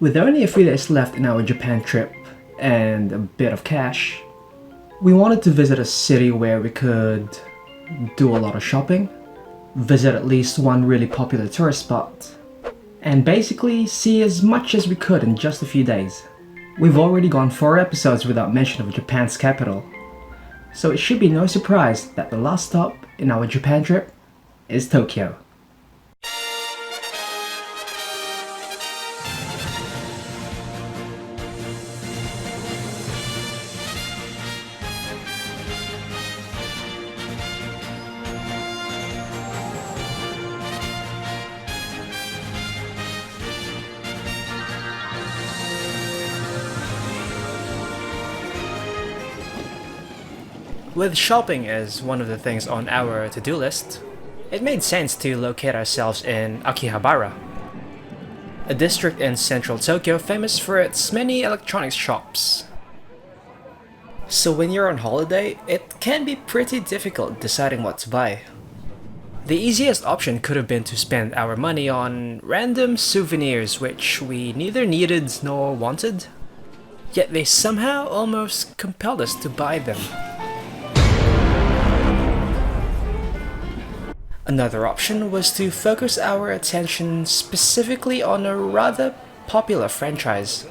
With only a few days left in our Japan trip and a bit of cash, we wanted to visit a city where we could do a lot of shopping, visit at least one really popular tourist spot, and basically see as much as we could in just a few days. We've already gone 4 episodes without mention of Japan's capital, so it should be no surprise that the last stop in our Japan trip is Tokyo. With shopping as one of the things on our to-do list, it made sense to locate ourselves in Akihabara, a district in central Tokyo famous for its many electronics shops. So when you're on holiday, it can be pretty difficult deciding what to buy. The easiest option could have been to spend our money on random souvenirs which we neither needed nor wanted, yet they somehow almost compelled us to buy them. Another option was to focus our attention specifically on a rather popular franchise.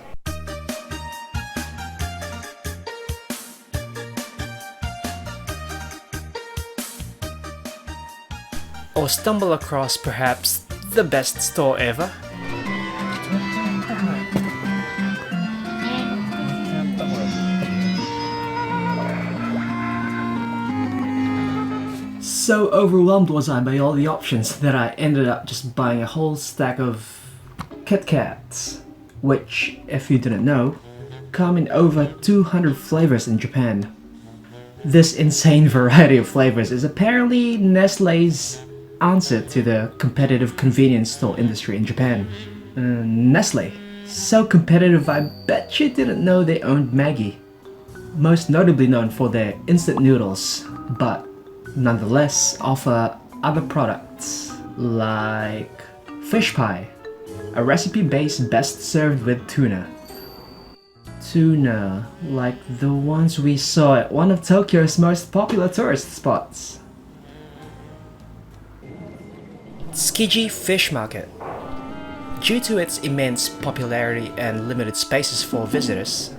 Or stumble across perhaps the best store ever. So overwhelmed was I by all the options that I ended up just buying a whole stack of Kit Kats, which, if you didn't know, come in over 200 flavors in Japan. This insane variety of flavors is apparently Nestle's answer to the competitive convenience store industry in Japan. Nestle. So competitive I bet you didn't know they owned Maggi. Most notably known for their instant noodles, but nonetheless offer other products like fish pie, a recipe based best served with tuna. Tuna, like the ones we saw at one of Tokyo's most popular tourist spots. Tsukiji Fish Market. Due to its immense popularity and limited spaces for visitors,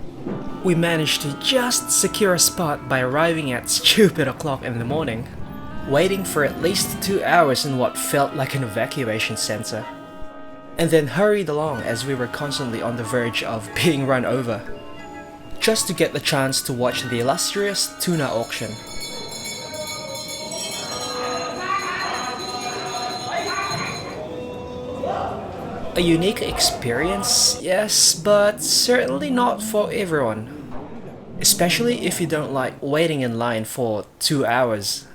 we managed to just secure a spot by arriving at stupid o'clock in the morning, waiting for at least 2 hours in what felt like an evacuation center, and then hurried along as we were constantly on the verge of being run over, just to get the chance to watch the illustrious tuna auction. A unique experience, yes, but certainly not for everyone. Especially if you don't like waiting in line for 2 hours,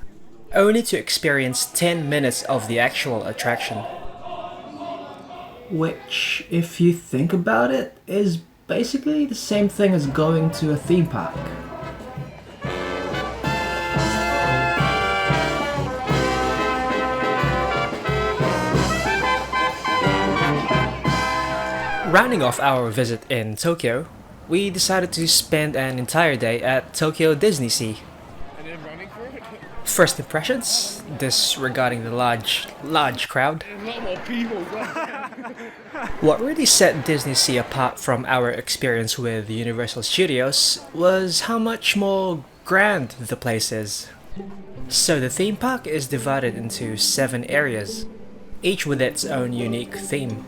only to experience 10 minutes of the actual attraction. Which, if you think about it, is basically the same thing as going to a theme park. Rounding off our visit in Tokyo, we decided to spend an entire day at Tokyo Disney Sea. First impressions, disregarding the large crowd. What really set Disney Sea apart from our experience with Universal Studios was how much more grand the place is. So the theme park is divided into 7 areas, each with its own unique theme.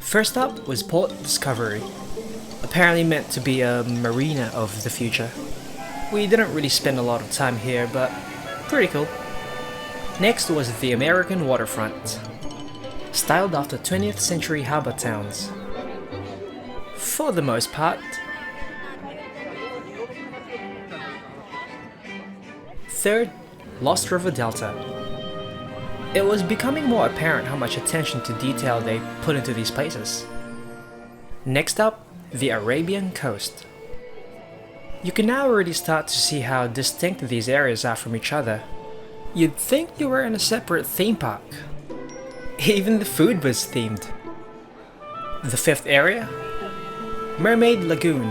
First up was Port Discovery, apparently meant to be a marina of the future. We didn't really spend a lot of time here, but pretty cool. Next was the American Waterfront, styled after 20th century harbor towns. For the most part. Third, Lost River Delta. It was becoming more apparent how much attention to detail they put into these places. Next up, the Arabian Coast. You can now already start to see how distinct these areas are from each other. You'd think you were in a separate theme park. Even the food was themed. The fifth area? Mermaid Lagoon,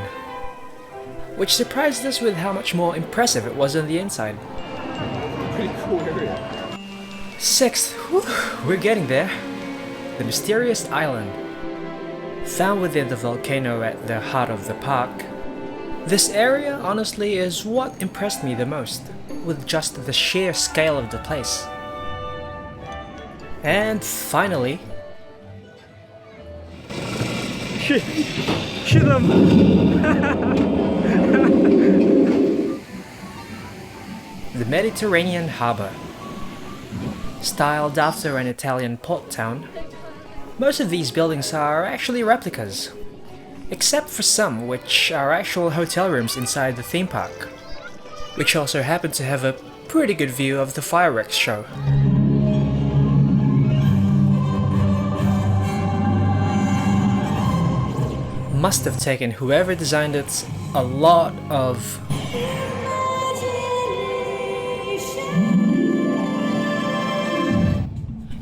which surprised us with how much more impressive it was on the inside. Pretty cool area. Sixth, we're getting there. The mysterious island. Found within the volcano at the heart of the park. This area honestly is what impressed me the most, with just the sheer scale of the place. And finally... Shoot them! The Mediterranean Harbour. Styled after an Italian port town, most of these buildings are actually replicas, except for some which are actual hotel rooms inside the theme park, which also happen to have a pretty good view of the fireworks show. Must have taken whoever designed it a lot of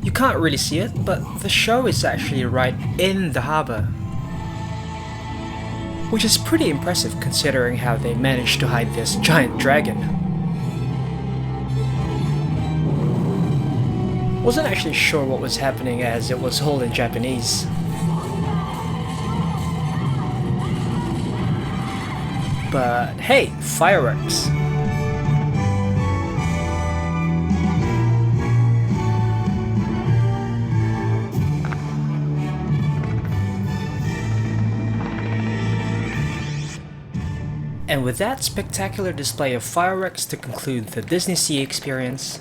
You can't really see it, but the show is actually right in the harbour, which is pretty impressive considering how they managed to hide this giant dragon. Wasn't actually sure what was happening as it was all in Japanese. But hey, fireworks! And with that spectacular display of fireworks to conclude the Disney Sea experience,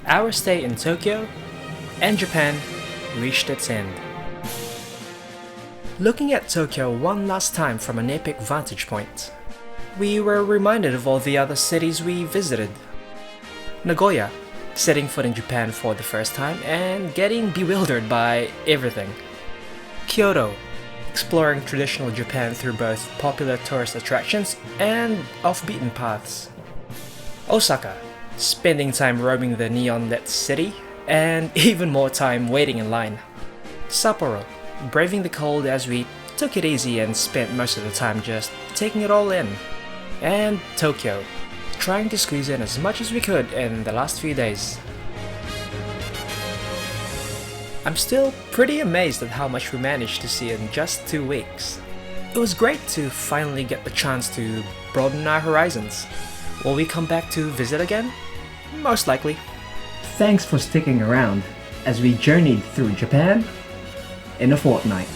our stay in Tokyo and Japan reached its end. Looking at Tokyo one last time from an epic vantage point, we were reminded of all the other cities we visited. Nagoya, setting foot in Japan for the first time and getting bewildered by everything. Kyoto, exploring traditional Japan through both popular tourist attractions and off-beaten paths. Osaka, spending time roaming the neon-lit city and even more time waiting in line. Sapporo, braving the cold as we took it easy and spent most of the time just taking it all in. And Tokyo, trying to squeeze in as much as we could in the last few days. I'm still pretty amazed at how much we managed to see in just 2 weeks. It was great to finally get the chance to broaden our horizons. Will we come back to visit again? Most likely. Thanks for sticking around as we journeyed through Japan in a fortnight.